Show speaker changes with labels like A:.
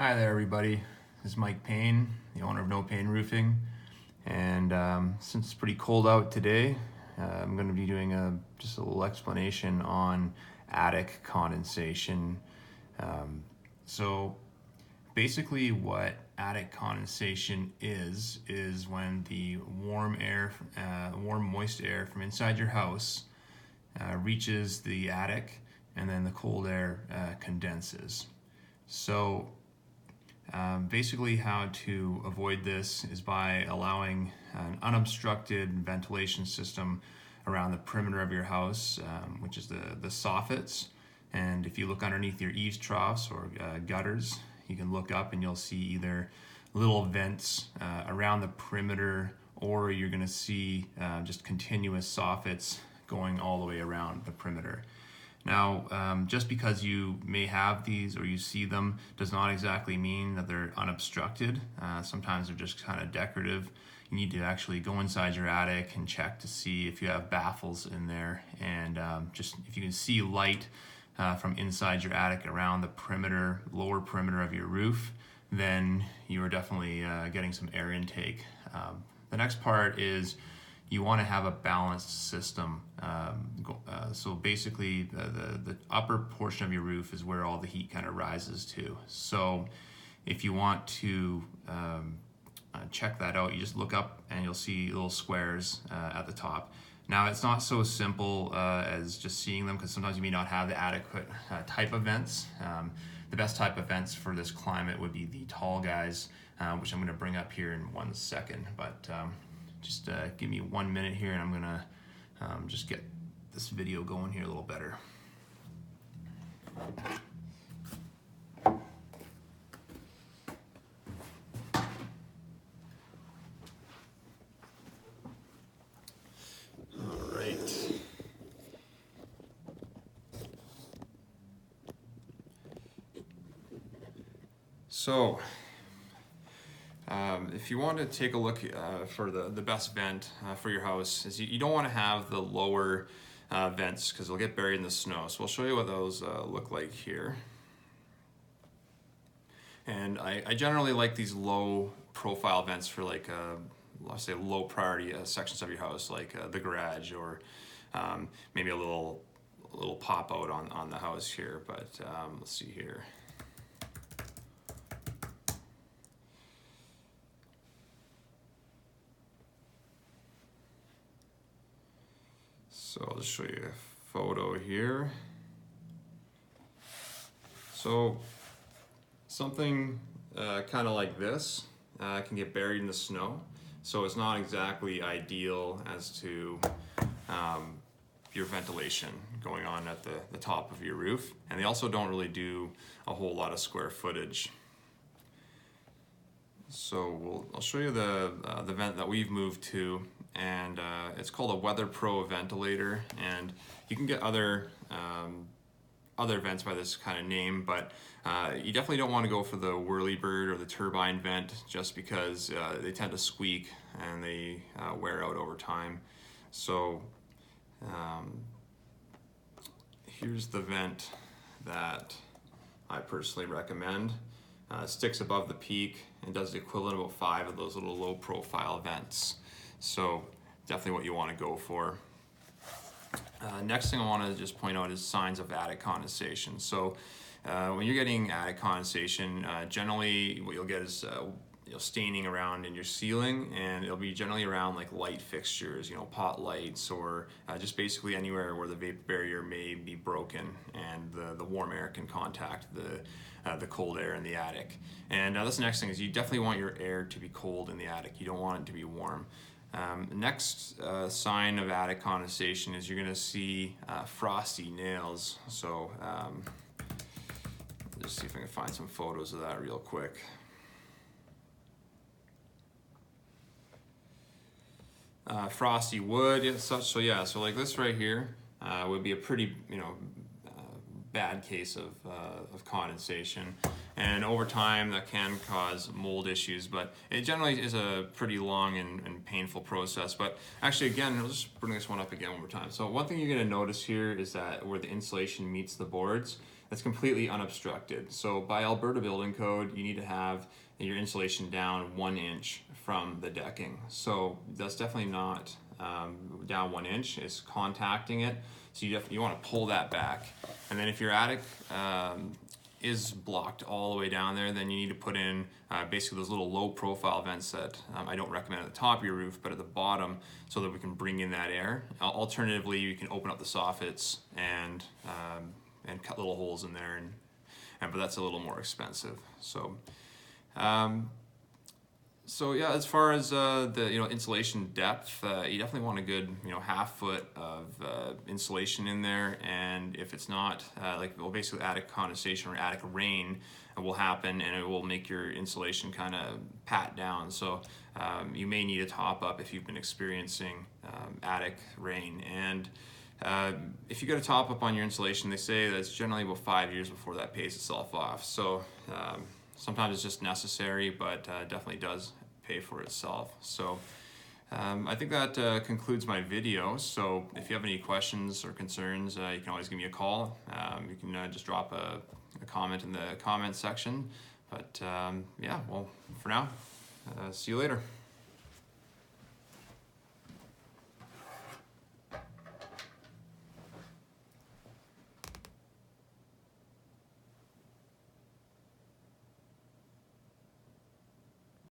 A: Hi there, everybody. This is Mike Payne, the owner of No Pain Roofing. And since it's pretty cold out today, I'm going to be doing just a little explanation on attic condensation. So basically what attic condensation is when the warm moist air from inside your house reaches the attic, and then the cold air condenses. So basically how to avoid this is by allowing an unobstructed ventilation system around the perimeter of your house, which is the soffits. And if you look underneath your eaves troughs or gutters, you can look up and you'll see either little vents around the perimeter, or you're going to see just continuous soffits going all the way around the perimeter. Now, just because you may have these or you see them does not exactly mean that they're unobstructed. Sometimes they're just kind of decorative. You need to actually go inside your attic and check to see if you have baffles in there, and just if you can see light from inside your attic around the perimeter, lower perimeter of your roof, then you are definitely getting some air intake. The next part is you want to have a balanced system. So basically the upper portion of your roof is where all the heat kind of rises to. So if you want to check that out, you just look up and you'll see little squares at the top. Now, it's not so simple as just seeing them, because sometimes you may not have the adequate type of vents. The best type of vents for this climate would be the tall guys, which I'm going to bring up here in 1 second. But just give me 1 minute here, and I'm going to just get this video going here a little better. All right. So, if you want to take a look for the best vent for your house, is you don't want to have the lower vents, because they'll get buried in the snow. So we'll show you what those look like here. And I generally like these low profile vents for like let's say low priority sections of your house, like the garage, or maybe a little pop out on the house here. But let's see here. So I'll just show you a photo here. So something kind of like this can get buried in the snow. So it's not exactly ideal as to your ventilation going on at the top of your roof. And they also don't really do a whole lot of square footage. So I'll show you the vent that we've moved to, and it's called a Weather Pro ventilator, and you can get other vents by this kind of name, but you definitely don't want to go for the Whirlybird or the turbine vent, just because they tend to squeak and they wear out over time. So here's the vent that I personally recommend. Sticks above the peak and does the equivalent of about 5 of those little low profile vents. So definitely what you want to go for. Next thing I want to just point out is signs of attic condensation. So when you're getting attic condensation, generally what you'll get is staining around in your ceiling, and it'll be generally around like light fixtures, pot lights, or just basically anywhere where the vapor barrier may be broken and the warm air can contact the cold air in the attic. And that's the next thing, is you definitely want your air to be cold in the attic. You don't want it to be warm. Next sign of attic condensation is you're going to see frosty nails. So let's see if I can find some photos of that real quick. Frosty wood and such. So yeah, so like this right here would be a pretty bad case of condensation, and over time that can cause mold issues, but it generally is a pretty long and painful process. But actually, again, I'll just bring this one up again one more time. So one thing you're going to notice here is that where the insulation meets the boards, that's completely unobstructed. So by Alberta building code, you need to have your insulation down 1 inch from the decking. So that's definitely not down 1 inch, it's contacting it. So you want to pull that back. And then if your attic is blocked all the way down there, then you need to put in basically those little low profile vents that I don't recommend at the top of your roof, but at the bottom, so that we can bring in that air. Alternatively, you can open up the soffits and cut little holes in there, but that's a little more expensive. So so yeah, as far as the insulation depth, you definitely want a good 1/2 foot of insulation in there. And if it's not basically attic condensation or attic rain will happen, and it will make your insulation kind of pat down. So you may need a top up if you've been experiencing attic rain. And if you get a top up on your insulation, they say that it's generally about 5 years before that pays itself off. So sometimes it's just necessary, but definitely does pay for itself. So I think that concludes my video. So if you have any questions or concerns, you can always give me a call. You can just drop a comment in the comment section. But yeah, well, for now, see you later.